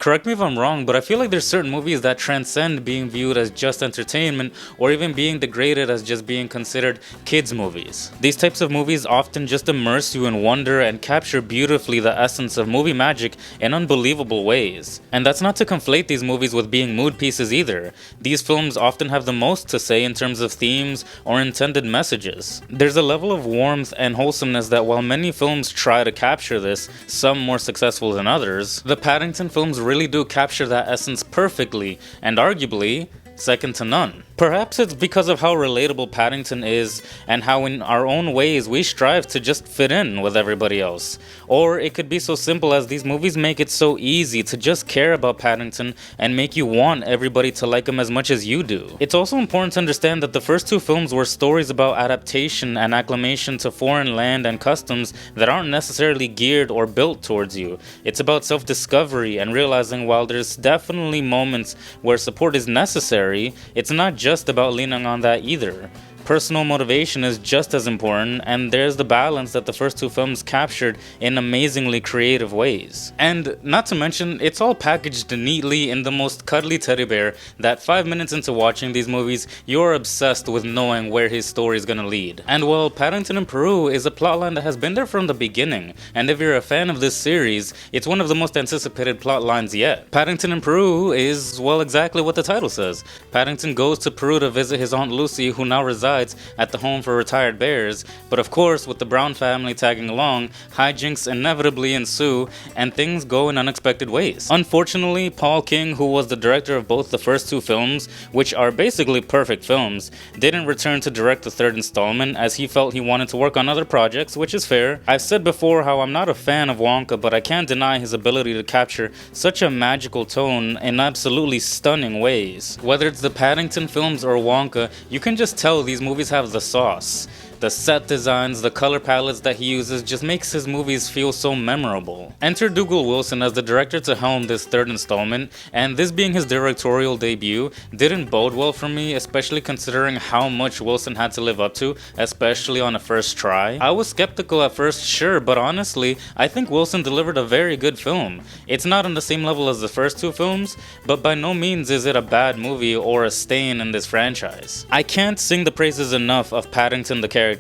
Correct me if I'm wrong, but I feel like there's certain movies that transcend being viewed as just entertainment or even being degraded as just being considered kids' movies. These types of movies often just immerse you in wonder and capture beautifully the essence of movie magic in unbelievable ways. And that's not to conflate these movies with being mood pieces either. These films often have the most to say in terms of themes or intended messages. There's a level of warmth and wholesomeness that while many films try to capture this, some more successful than others, the Paddington films really do capture that essence perfectly, and arguably, second to none. Perhaps it's because of how relatable Paddington is and how in our own ways we strive to just fit in with everybody else. Or it could be so simple as these movies make it so easy to just care about Paddington and make you want everybody to like him as much as you do. It's also important to understand that the first two films were stories about adaptation and acclimation to foreign land and customs that aren't necessarily geared or built towards you. It's about self-discovery and realizing while there's definitely moments where support is necessary, it's not just about leaning on that either. Personal motivation is just as important, and there's the balance that the first two films captured in amazingly creative ways. And not to mention, it's all packaged neatly in the most cuddly teddy bear that 5 minutes into watching these movies, you're obsessed with knowing where his story is gonna lead. And while Paddington in Peru is a plotline that has been there from the beginning, and if you're a fan of this series, it's one of the most anticipated plotlines yet. Paddington in Peru is, well, exactly what the title says. Paddington goes to Peru to visit his Aunt Lucy, who now resides at the home for retired bears, but of course with the Brown family tagging along, hijinks inevitably ensue and things go in unexpected ways. Unfortunately, Paul King, who was the director of both the first two films, which are basically perfect films, didn't return to direct the third installment as he felt he wanted to work on other projects, which is fair. I've said before how I'm not a fan of Wonka, but I can't deny his ability to capture such a magical tone in absolutely stunning ways. Whether it's the Paddington films or Wonka, you can just tell these movies have the sauce. The set designs, the color palettes that he uses just makes his movies feel so memorable. Enter Dougal Wilson as the director to helm this third installment, and this being his directorial debut didn't bode well for me, especially considering how much Wilson had to live up to, especially on a first try. I was skeptical at first, sure, but honestly, I think Wilson delivered a very good film. It's not on the same level as the first two films, but by no means is it a bad movie or a stain in this franchise. I can't sing the praises enough of Paddington the character.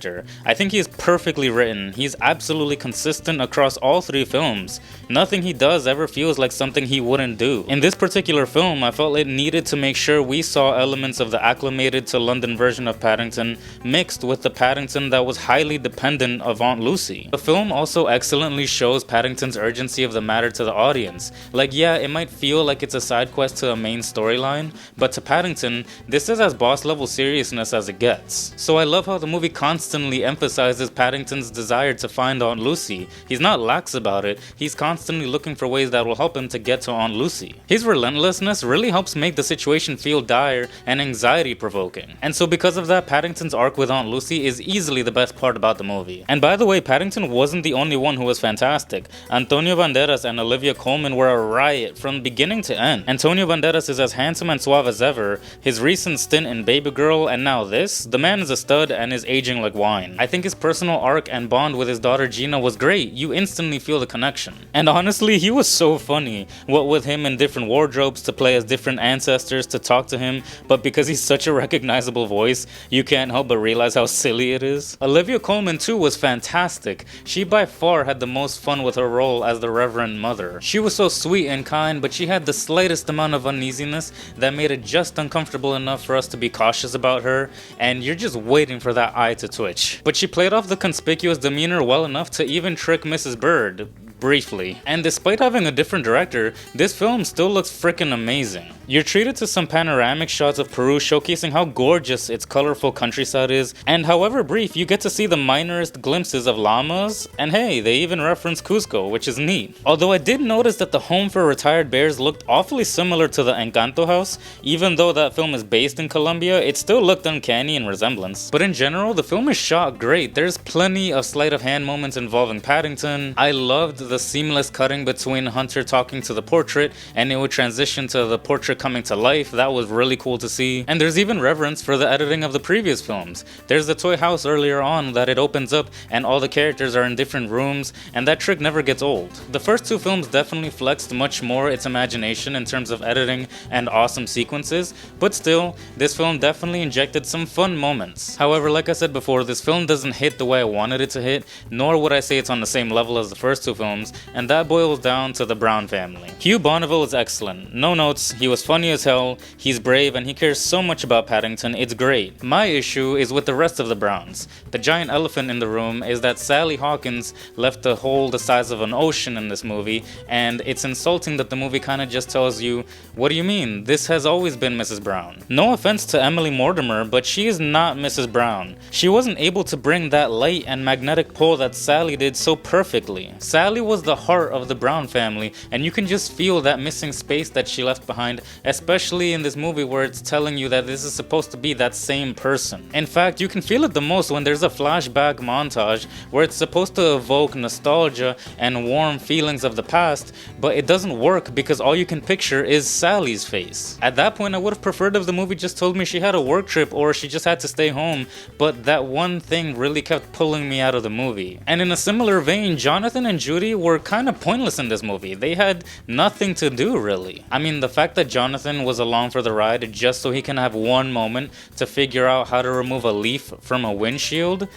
I think he is perfectly written. He's absolutely consistent across all three films. Nothing he does ever feels like something he wouldn't do. In this particular film, I felt it needed to make sure we saw elements of the acclimated to London version of Paddington mixed with the Paddington that was highly dependent of Aunt Lucy. The film also excellently shows Paddington's urgency of the matter to the audience. Like, yeah, it might feel like it's a side quest to a main storyline, but to Paddington, this is as boss level seriousness as it gets. So I love how the movie constantly emphasizes Paddington's desire to find Aunt Lucy. He's not lax about it, he's constantly looking for ways that will help him to get to Aunt Lucy. His relentlessness really helps make the situation feel dire and anxiety provoking. And so because of that, Paddington's arc with Aunt Lucy is easily the best part about the movie. And by the way, Paddington wasn't the only one who was fantastic. Antonio Banderas and Olivia Colman were a riot from beginning to end. Antonio Banderas is as handsome and suave as ever, his recent stint in Baby Girl and now this, the man is a stud and is aging like wine. I think his personal arc and bond with his daughter Gina was great. You instantly feel the connection. And honestly, he was so funny. What with him in different wardrobes to play as different ancestors to talk to him, but because he's such a recognizable voice, you can't help but realize how silly it is. Olivia Colman too was fantastic. She by far had the most fun with her role as the Reverend Mother. She was so sweet and kind, but she had the slightest amount of uneasiness that made it just uncomfortable enough for us to be cautious about her, and you're just waiting for that eye to twitch. But she played off the conspicuous demeanor well enough to even trick Mrs. Bird. Briefly. And despite having a different director, this film still looks freaking amazing. You're treated to some panoramic shots of Peru showcasing how gorgeous its colorful countryside is, and however brief, you get to see the minorest glimpses of llamas, and hey, they even reference Cusco, which is neat. Although I did notice that the home for retired bears looked awfully similar to the Encanto house, even though that film is based in Colombia, it still looked uncanny in resemblance. But in general, the film is shot great. There's plenty of sleight of hand moments involving Paddington. I loved the seamless cutting between Hunter talking to the portrait, and it would transition to the portrait coming to life. That was really cool to see. And there's even reverence for the editing of the previous films. There's the toy house earlier on that it opens up and all the characters are in different rooms, and that trick never gets old. The first two films definitely flexed much more its imagination in terms of editing and awesome sequences, but still, this film definitely injected some fun moments. However, like I said before, this film doesn't hit the way I wanted it to hit, nor would I say it's on the same level as the first two films, and that boils down to the Brown family. Hugh Bonneville is excellent. No notes, he was funny as hell, he's brave, and he cares so much about Paddington, it's great. My issue is with the rest of the Browns. The giant elephant in the room is that Sally Hawkins left a hole the size of an ocean in this movie, and it's insulting that the movie kinda just tells you, what do you mean? This has always been Mrs. Brown. No offense to Emily Mortimer, but she is not Mrs. Brown. She wasn't able to bring that light and magnetic pull that Sally did so perfectly. Sally was the heart of the Brown family, and you can just feel that missing space that she left behind, especially in this movie where it's telling you that this is supposed to be that same person. In fact, you can feel it the most when there's a flashback montage where it's supposed to evoke nostalgia and warm feelings of the past, but it doesn't work because all you can picture is Sally's face. At that point, I would have preferred if the movie just told me she had a work trip or she just had to stay home, but that one thing really kept pulling me out of the movie. And in a similar vein, Jonathan and Judy were kind of pointless in this movie. They had nothing to do, really. I mean, the fact that Jonathan was along for the ride just so he can have one moment to figure out how to remove a leaf from a windshield,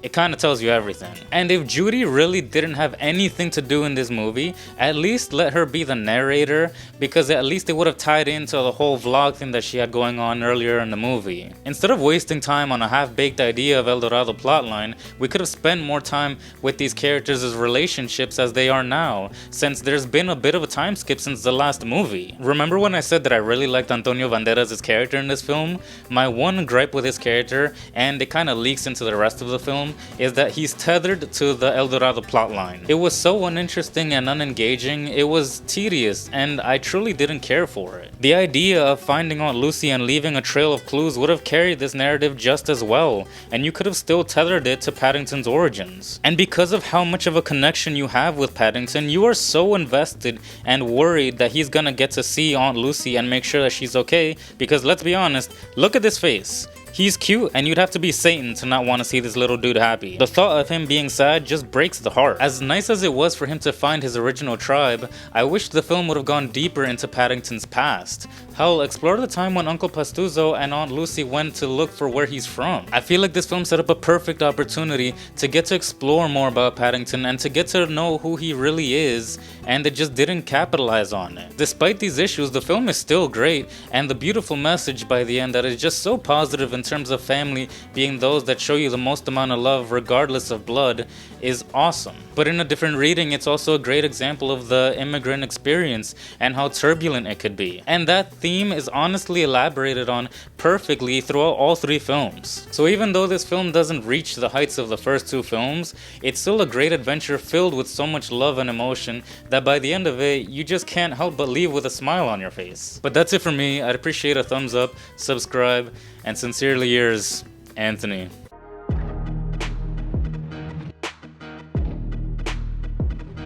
it kind of tells you everything. And if Judy really didn't have anything to do in this movie, at least let her be the narrator, because at least it would have tied into the whole vlog thing that she had going on earlier in the movie. Instead of wasting time on a half-baked idea of El Dorado plotline, we could have spent more time with these characters' relationships as they are now, since there's been a bit of a time skip since the last movie. Remember when I said that I really liked Antonio Banderas' character in this film? My one gripe with his character, and it kind of leaks into the rest of the film, is that he's tethered to the El Dorado plotline. It was so uninteresting and unengaging, it was tedious, and I truly didn't care for it. The idea of finding Aunt Lucy and leaving a trail of clues would have carried this narrative just as well, and you could have still tethered it to Paddington's origins. And because of how much of a connection you have with Paddington, you are so invested and worried that he's gonna get to see Aunt Lucy and make sure that she's okay, because let's be honest, look at this face. He's cute, and you'd have to be Satan to not want to see this little dude happy. The thought of him being sad just breaks the heart. As nice as it was for him to find his original tribe, I wish the film would have gone deeper into Paddington's past. Hell, explore the time when Uncle Pastuzo and Aunt Lucy went to look for where he's from. I feel like this film set up a perfect opportunity to get to explore more about Paddington and to get to know who he really is, and it just didn't capitalize on it. Despite these issues, the film is still great, and the beautiful message by the end that is just so positive in terms of family being those that show you the most amount of love regardless of blood is awesome. But in a different reading, it's also a great example of the immigrant experience and how turbulent it could be. And that theme is honestly elaborated on perfectly throughout all three films. So even though this film doesn't reach the heights of the first two films, it's still a great adventure filled with so much love and emotion that by the end of it, you just can't help but leave with a smile on your face. But that's it for me. I'd appreciate a thumbs up, subscribe, and sincerely yours, Anthony.